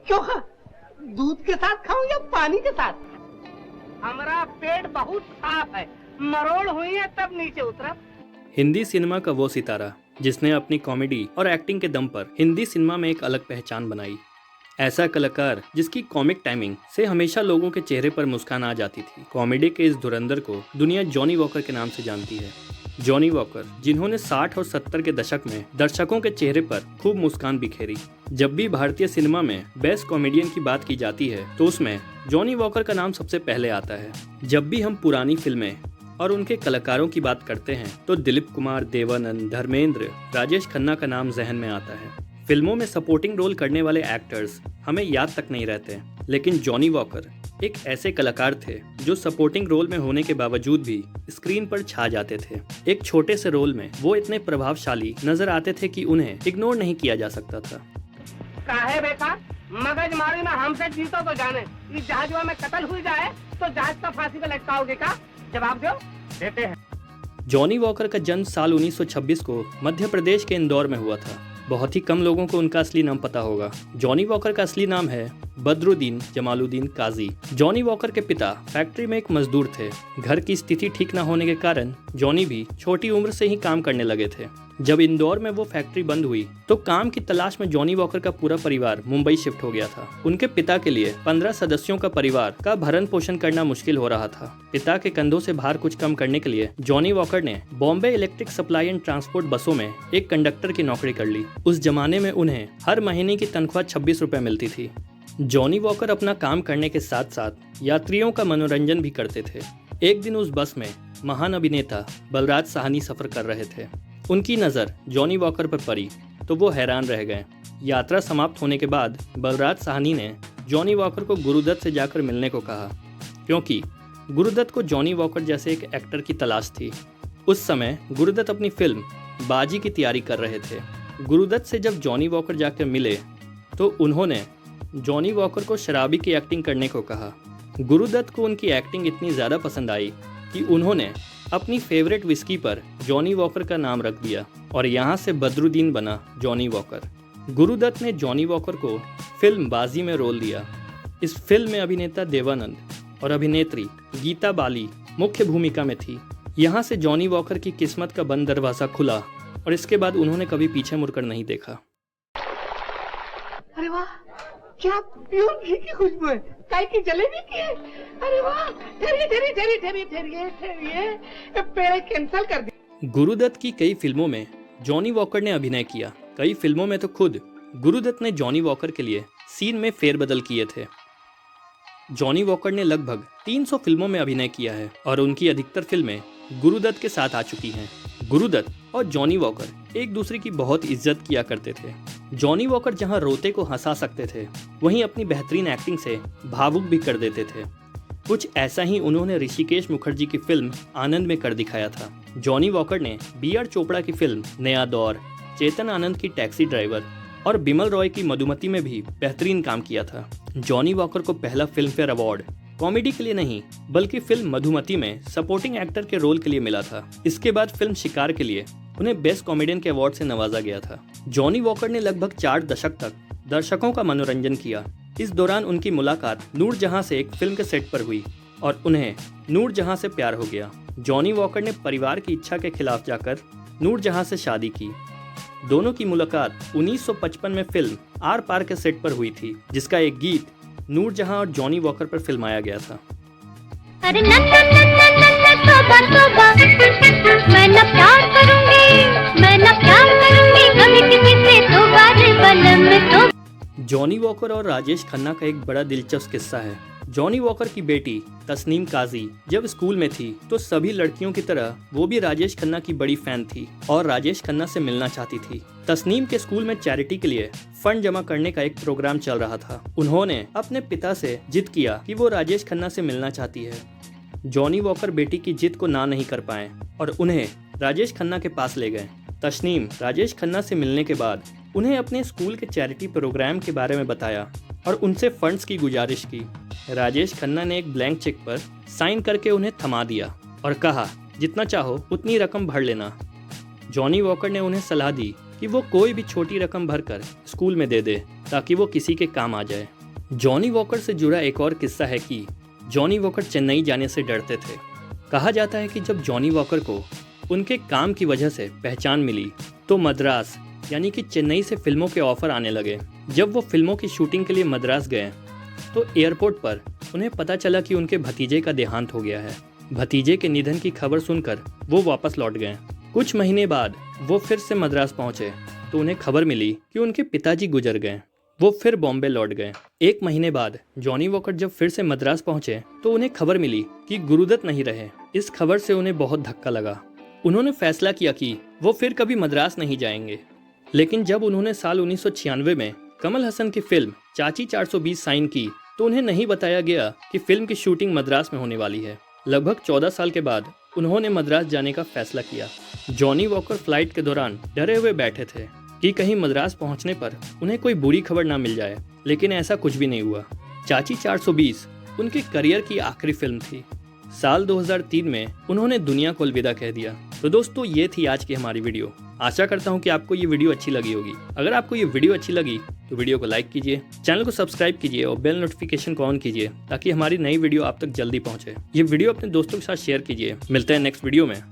क्यों दूध के साथ खाऊं या पानी के साथ? हमारा पेट बहुत साफ है, मरोड़ हुई है तब नीचे उतरा। हिंदी सिनेमा का वो सितारा जिसने अपनी कॉमेडी और एक्टिंग के दम पर हिंदी सिनेमा में एक अलग पहचान बनाई। ऐसा कलाकार जिसकी कॉमिक टाइमिंग से हमेशा लोगों के चेहरे पर मुस्कान आ जाती थी। कॉमेडी के इस धुरंधर को दुनिया जॉनी वॉकर के नाम से जानती है। जॉनी वॉकर जिन्होंने 60 और 70 के दशक में दर्शकों के चेहरे पर खूब मुस्कान बिखेरी। जब भी भारतीय सिनेमा में बेस्ट कॉमेडियन की बात की जाती है तो उसमें जॉनी वॉकर का नाम सबसे पहले आता है। जब भी हम पुरानी फिल्में और उनके कलाकारों की बात करते हैं तो दिलीप कुमार, देवानंद, धर्मेंद्र, राजेश खन्ना का नाम जहन में आता है। फिल्मों में सपोर्टिंग रोल करने वाले एक्टर्स हमें याद तक नहीं रहते, लेकिन जॉनी वॉकर एक ऐसे कलाकार थे जो सपोर्टिंग रोल में होने के बावजूद भी स्क्रीन पर छा जाते थे। एक छोटे से रोल में वो इतने प्रभावशाली नजर आते थे कि उन्हें इग्नोर नहीं किया जा सकता था। काहे बेटा मगज मारी ना हमसे जीतो तो जाने, इस जहाज में कत्ल हुई जाए तो जहाज का फांसी पे लटकाओगे का? जवाब दो, देते हैं। जॉनी वॉकर का जन्म साल 1926 को मध्य प्रदेश के इंदौर में हुआ था। बहुत ही कम लोगों को उनका असली नाम पता होगा। जॉनी वॉकर का असली नाम है बदरुद्दीन जमालुद्दीन काजी। जॉनी वॉकर के पिता फैक्ट्री में एक मजदूर थे। घर की स्थिति ठीक न होने के कारण जॉनी भी छोटी उम्र से ही काम करने लगे थे। जब इंदौर में वो फैक्ट्री बंद हुई तो काम की तलाश में जॉनी वॉकर का पूरा परिवार मुंबई शिफ्ट हो गया था। उनके पिता के लिए 15 सदस्यों का परिवार का भरण पोषण करना मुश्किल हो रहा था। पिता के कंधों से भार कुछ कम करने के लिए जॉनी वॉकर ने Bombay electric supply and transport बसों में एक कंडक्टर की नौकरी कर ली। उस जमाने में उन्हें हर महीने की तनख्वाह 26 रुपए मिलती थी। जॉनी वॉकर अपना काम करने के साथ साथ यात्रियों का मनोरंजन भी करते थे। एक दिन उस बस में महान अभिनेता बलराज साहनी सफर कर रहे थे। उनकी नज़र जॉनी वॉकर पर पड़ी तो वो हैरान रह गए। यात्रा समाप्त होने के बाद बलराज साहनी ने जॉनी वॉकर को गुरुदत्त से जाकर मिलने को कहा, क्योंकि गुरुदत्त को जॉनी वॉकर जैसे एक एक्टर की तलाश थी। उस समय गुरुदत्त अपनी फिल्म बाजी की तैयारी कर रहे थे। गुरुदत्त से जब जॉनी वॉकर जाकर मिले तो उन्होंने जॉनी वॉकर को शराबी की एक्टिंग करने को कहा। गुरुदत्त को उनकी एक्टिंग इतनी ज़्यादा पसंद आई कि उन्होंने अपनी फेवरेट विस्की पर जॉनी वॉकर का नाम रख दिया और यहाँ से बदरुद्दीन बना जॉनी वॉकर। गुरुदत्त ने जॉनी वॉकर को फिल्म बाजी में रोल दिया। इस फिल्म में अभिनेता देवानंद और अभिनेत्री गीता बाली मुख्य भूमिका में थी। यहाँ से जॉनी वॉकर की किस्मत का बंद दरवाज़ा खुला और इसके बाद उन्होंने कभी पीछे मुड़कर नहीं देखा। अरे वाह, क्या प्योर घी की खुशबू है, काय की जलेबी की है। अरे वाह, ठहरिए, पहले कैंसिल कर दी। गुरुदत्त की कई फिल्मों में जॉनी वॉकर ने अभिनय किया। कई फिल्मों में तो खुद गुरुदत्त ने जॉनी वॉकर के लिए सीन में फेरबदल किए थे। जॉनी वॉकर ने लगभग 300 फिल्मों में अभिनय किया है और उनकी अधिकतर फिल्में गुरुदत्त के साथ आ चुकी हैं। गुरुदत्त और जॉनी वॉकर एक दूसरे की बहुत इज्जत किया करते थे। जॉनी वॉकर जहां रोते को हंसा सकते थे, वहीं अपनी बेहतरीन एक्टिंग से भावुक भी कर देते थे। कुछ ऐसा ही उन्होंने ऋषिकेश मुखर्जी की फिल्म आनंद में कर दिखाया था। जॉनी वॉकर ने B.R. चोपड़ा की फिल्म नया दौर, चेतन आनंद की टैक्सी ड्राइवर और बिमल रॉय की मधुमती में भी बेहतरीन काम किया था। जॉनी वॉकर को पहला फिल्म फेयर अवार्ड कॉमेडी के लिए नहीं बल्कि फिल्म मधुमती में सपोर्टिंग एक्टर के रोल के लिए मिला था। इसके बाद फिल्म शिकार के लिए उन्हें बेस्ट कॉमेडियन के अवार्ड से नवाजा गया था। जॉनी वॉकर ने लगभग 4 दशक तक दर्शकों का मनोरंजन किया। इस दौरान उनकी मुलाकात नूरजहां से एक फिल्म के सेट पर हुई और उन्हें नूरजहां से प्यार हो गया। जॉनी वॉकर ने परिवार की इच्छा के खिलाफ जाकर नूरजहां से शादी की। दोनों की मुलाकात 1955 में फिल्म आर पार के सेट पर हुई थी, जिसका एक गीत नूरजहां और जॉनी वॉकर पर फिल्माया गया था। अरे तोबा तोबा, मैं ना प्यार करूंगी, कभी किसी से दोबारा बलम तो। जॉनी वॉकर और राजेश खन्ना का एक बड़ा दिलचस्प किस्सा है। जॉनी वॉकर की बेटी तस्नीम काजी जब स्कूल में थी तो सभी लड़कियों की तरह वो भी राजेश खन्ना की बड़ी फैन थी और राजेश खन्ना से मिलना चाहती थी। तस्नीम के स्कूल में चैरिटी के लिए फंड जमा करने का एक प्रोग्राम चल रहा था। उन्होंने अपने पिता से जिद किया कि वो राजेश खन्ना से मिलना चाहती है। जॉनी वॉकर बेटी की जिद को ना नहीं कर पाए और उन्हें राजेश खन्ना के पास ले गए। तस्नीम राजेश खन्ना से मिलने के बाद उन्हें अपने स्कूल के चैरिटी प्रोग्राम के बारे में बताया और उनसे फंड्स की गुजारिश की। राजेश खन्ना ने एक ब्लैंक चेक पर साइन करके उन्हें थमा दिया और कहा, जितना चाहो उतनी रकम भर लेना। जॉनी वॉकर ने उन्हें सलाह दी कि वो कोई भी छोटी रकम भरकर स्कूल में दे दे ताकि वो किसी के काम आ जाए। जॉनी वॉकर से जुड़ा एक और किस्सा है कि जॉनी वॉकर चेन्नई जाने से डरते थे। कहा जाता है कि जब जॉनी वॉकर को उनके काम की वजह से पहचान मिली तो मद्रास यानी कि चेन्नई से फिल्मों के ऑफर आने लगे। जब वो फिल्मों की शूटिंग के लिए मद्रास गए तो एयरपोर्ट पर उन्हें पता चला कि उनके भतीजे का देहांत हो गया है। भतीजे के निधन की खबर सुनकर वो वापस लौट गए। कुछ महीने बाद वो फिर से मद्रास पहुंचे तो उन्हें खबर मिली कि उनके पिताजी गुजर गए। वो फिर बॉम्बे लौट गए। एक महीने बाद जॉनी वॉकर जब फिर से मद्रास पहुंचे तो उन्हें खबर मिली कि गुरुदत्त नहीं रहे। इस खबर से उन्हें बहुत धक्का लगा। उन्होंने फैसला किया कि वो फिर कभी मद्रास नहीं जाएंगे। लेकिन जब उन्होंने साल 1996 में कमल हसन की फिल्म चाची 420 साइन की तो उन्हें नहीं बताया गया कि फिल्म की शूटिंग मद्रास में होने वाली है। लगभग 14 साल के बाद उन्होंने मद्रास जाने का फैसला किया। जॉनी वॉकर फ्लाइट के दौरान डरे हुए बैठे थे कि कहीं मद्रास पहुंचने पर उन्हें कोई बुरी खबर ना मिल जाए, लेकिन ऐसा कुछ भी नहीं हुआ। चाची 420 उनके करियर की आखिरी फिल्म थी। साल 2003 में उन्होंने दुनिया को अलविदा कह दिया। तो दोस्तों, ये थी आज की हमारी वीडियो। आशा करता हूँ कि आपको ये वीडियो अच्छी लगी होगी। अगर आपको ये वीडियो अच्छी लगी तो वीडियो को लाइक कीजिए, चैनल को सब्सक्राइब कीजिए और बेल नोटिफिकेशन को ऑन कीजिए ताकि हमारी नई वीडियो आप तक जल्दी पहुंचे। ये वीडियो अपने दोस्तों के साथ शेयर कीजिए। मिलते हैं नेक्स्ट वीडियो में।